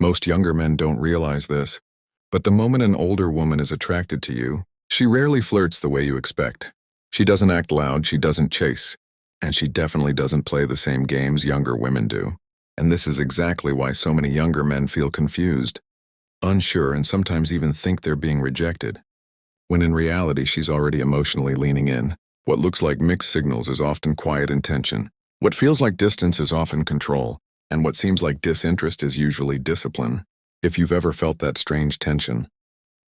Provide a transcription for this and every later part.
Most younger men don't realize this, but the moment an older woman is attracted to you, she rarely flirts the way you expect. She doesn't act loud, she doesn't chase, and she definitely doesn't play the same games younger women do. And this is exactly why so many younger men feel confused, unsure, and sometimes even think they're being rejected, when in reality she's already emotionally leaning in. What looks like mixed signals is often quiet intention. What feels like distance is often control, and what seems like disinterest is usually discipline. If you've ever felt that strange tension,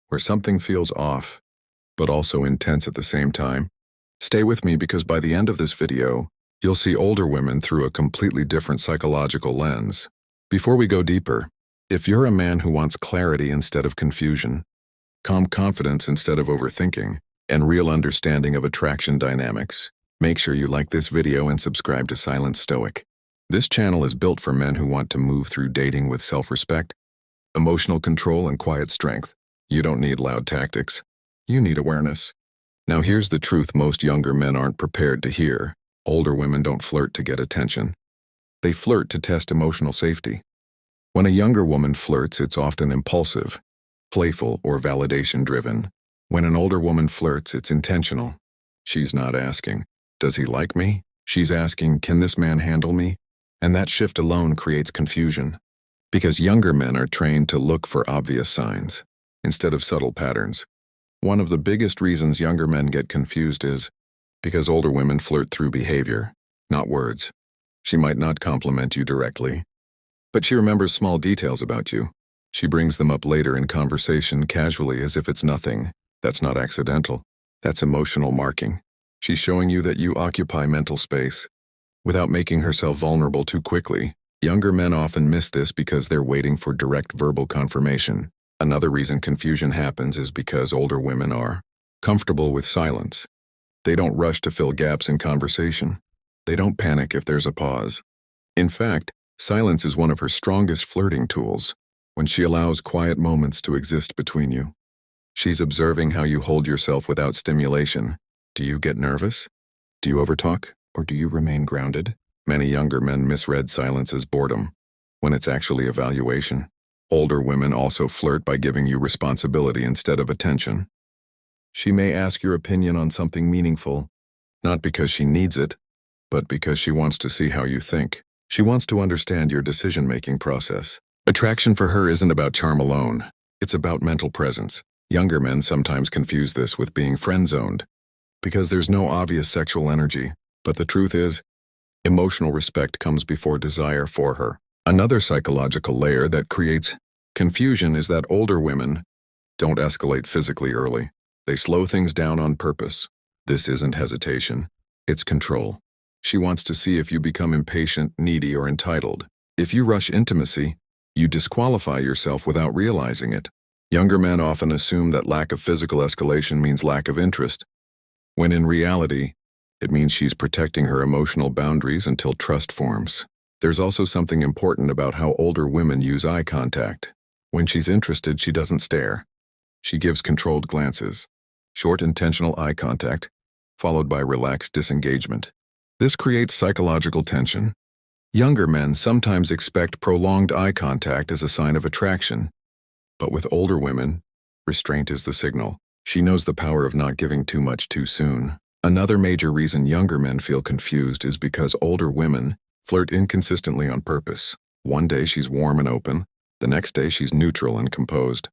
where something feels off, but also intense at the same time, stay with me, because by the end of this video, you'll see older women through a completely different psychological lens. Before we go deeper, if you're a man who wants clarity instead of confusion, calm confidence instead of overthinking, and real understanding of attraction dynamics, make sure you like this video and subscribe to Silent Stoic. This channel is built for men who want to move through dating with self-respect, emotional control, and quiet strength. You don't need loud tactics. You need awareness. Now here's the truth most younger men aren't prepared to hear. Older women don't flirt to get attention. They flirt to test emotional safety. When a younger woman flirts, it's often impulsive, playful, or validation-driven. When an older woman flirts, it's intentional. She's not asking, "Does he like me?" She's asking, "Can this man handle me?" And that shift alone creates confusion, because younger men are trained to look for obvious signs instead of subtle patterns. One of the biggest reasons younger men get confused is because older women flirt through behavior, not words. She might not compliment you directly, but she remembers small details about you. She brings them up later in conversation casually as if it's nothing. That's not accidental. That's emotional marking. She's showing you that you occupy mental space without making herself vulnerable too quickly. Younger men often miss this because they're waiting for direct verbal confirmation. Another reason confusion happens is because older women are comfortable with silence. They don't rush to fill gaps in conversation. They don't panic if there's a pause. In fact, silence is one of her strongest flirting tools. When she allows quiet moments to exist between you, she's observing how you hold yourself without stimulation. Do you get nervous? Do you overtalk? Or do you remain grounded? Many younger men misread silence as boredom, when it's actually evaluation. Older women also flirt by giving you responsibility instead of attention. She may ask your opinion on something meaningful, not because she needs it, but because she wants to see how you think. She wants to understand your decision-making process. Attraction for her isn't about charm alone. It's about mental presence. Younger men sometimes confuse this with being friend-zoned, because there's no obvious sexual energy. But the truth is, emotional respect comes before desire for her. Another psychological layer that creates confusion is that older women don't escalate physically early. They slow things down on purpose. This isn't hesitation, it's control. She wants to see if you become impatient, needy, or entitled. If you rush intimacy, you disqualify yourself without realizing it. Younger men often assume that lack of physical escalation means lack of interest, when in reality, it means she's protecting her emotional boundaries until trust forms. There's also something important about how older women use eye contact. When she's interested, she doesn't stare. She gives controlled glances, short intentional eye contact, followed by relaxed disengagement. This creates psychological tension. Younger men sometimes expect prolonged eye contact as a sign of attraction, but with older women, restraint is the signal. She knows the power of not giving too much too soon. Another major reason younger men feel confused is because older women flirt inconsistently on purpose. One day she's warm and open, the next day she's neutral and composed.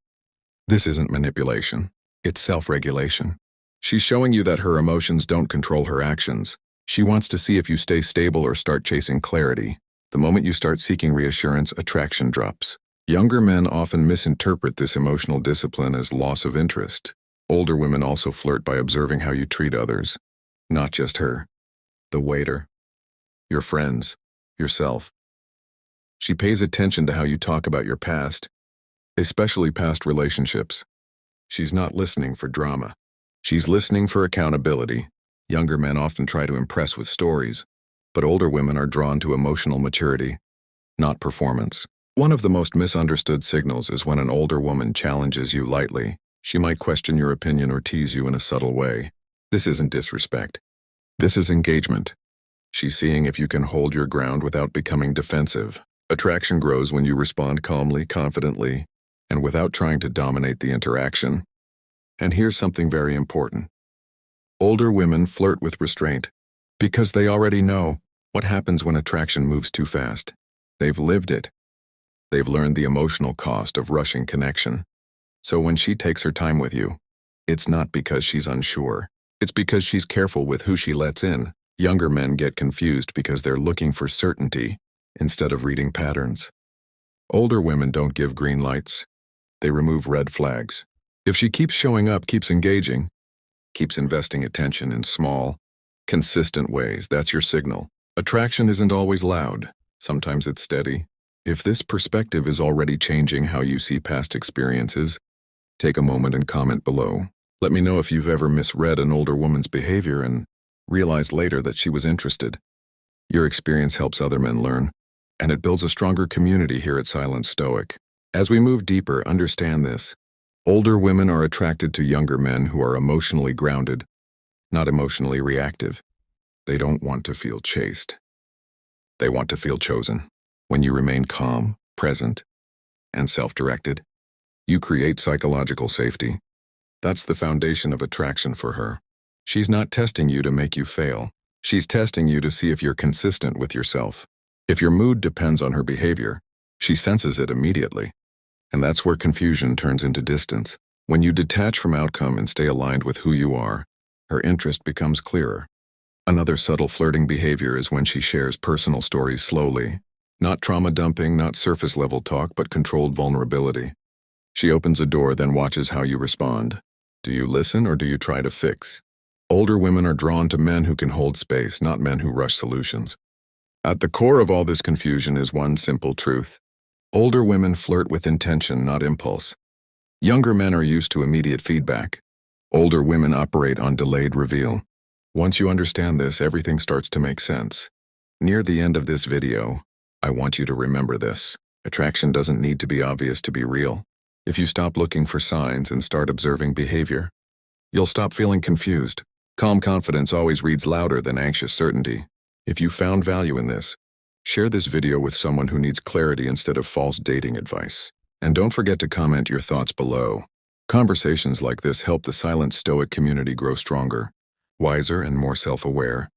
This isn't manipulation, it's self-regulation. She's showing you that her emotions don't control her actions. She wants to see if you stay stable or start chasing clarity. The moment you start seeking reassurance, attraction drops. Younger men often misinterpret this emotional discipline as loss of interest. Older women also flirt by observing how you treat others, not just her, the waiter, your friends, yourself. She pays attention to how you talk about your past, especially past relationships. She's not listening for drama. She's listening for accountability. Younger men often try to impress with stories, but older women are drawn to emotional maturity, not performance. One of the most misunderstood signals is when an older woman challenges you lightly. She might question your opinion or tease you in a subtle way. This isn't disrespect. This is engagement. She's seeing if you can hold your ground without becoming defensive. Attraction grows when you respond calmly, confidently, and without trying to dominate the interaction. And here's something very important. Older women flirt with restraint because they already know what happens when attraction moves too fast. They've lived it. They've learned the emotional cost of rushing connection. So when she takes her time with you, it's not because she's unsure. It's because she's careful with who she lets in. Younger men get confused because they're looking for certainty instead of reading patterns. Older women don't give green lights. They remove red flags. If she keeps showing up, keeps engaging, keeps investing attention in small, consistent ways, that's your signal. Attraction isn't always loud. Sometimes it's steady. If this perspective is already changing how you see past experiences, take a moment and comment below. Let me know if you've ever misread an older woman's behavior and realized later that she was interested. Your experience helps other men learn, and it builds a stronger community here at Silent Stoic. As we move deeper, understand this. Older women are attracted to younger men who are emotionally grounded, not emotionally reactive. They don't want to feel chased. They want to feel chosen. When you remain calm, present, and self-directed, you create psychological safety. That's the foundation of attraction for her. She's not testing you to make you fail. She's testing you to see if you're consistent with yourself. If your mood depends on her behavior, she senses it immediately. And that's where confusion turns into distance. When you detach from outcome and stay aligned with who you are, her interest becomes clearer. Another subtle flirting behavior is when she shares personal stories slowly. Not trauma dumping, not surface-level talk, but controlled vulnerability. She opens a door, then watches how you respond. Do you listen or do you try to fix? Older women are drawn to men who can hold space, not men who rush solutions. At the core of all this confusion is one simple truth. Older women flirt with intention, not impulse. Younger men are used to immediate feedback. Older women operate on delayed reveal. Once you understand this, everything starts to make sense. Near the end of this video, I want you to remember this. Attraction doesn't need to be obvious to be real. If you stop looking for signs and start observing behavior, you'll stop feeling confused. Calm confidence always reads louder than anxious certainty. If you found value in this, share this video with someone who needs clarity instead of false dating advice. And don't forget to comment your thoughts below. Conversations like this help the Silent Stoic community grow stronger, wiser, and more self-aware.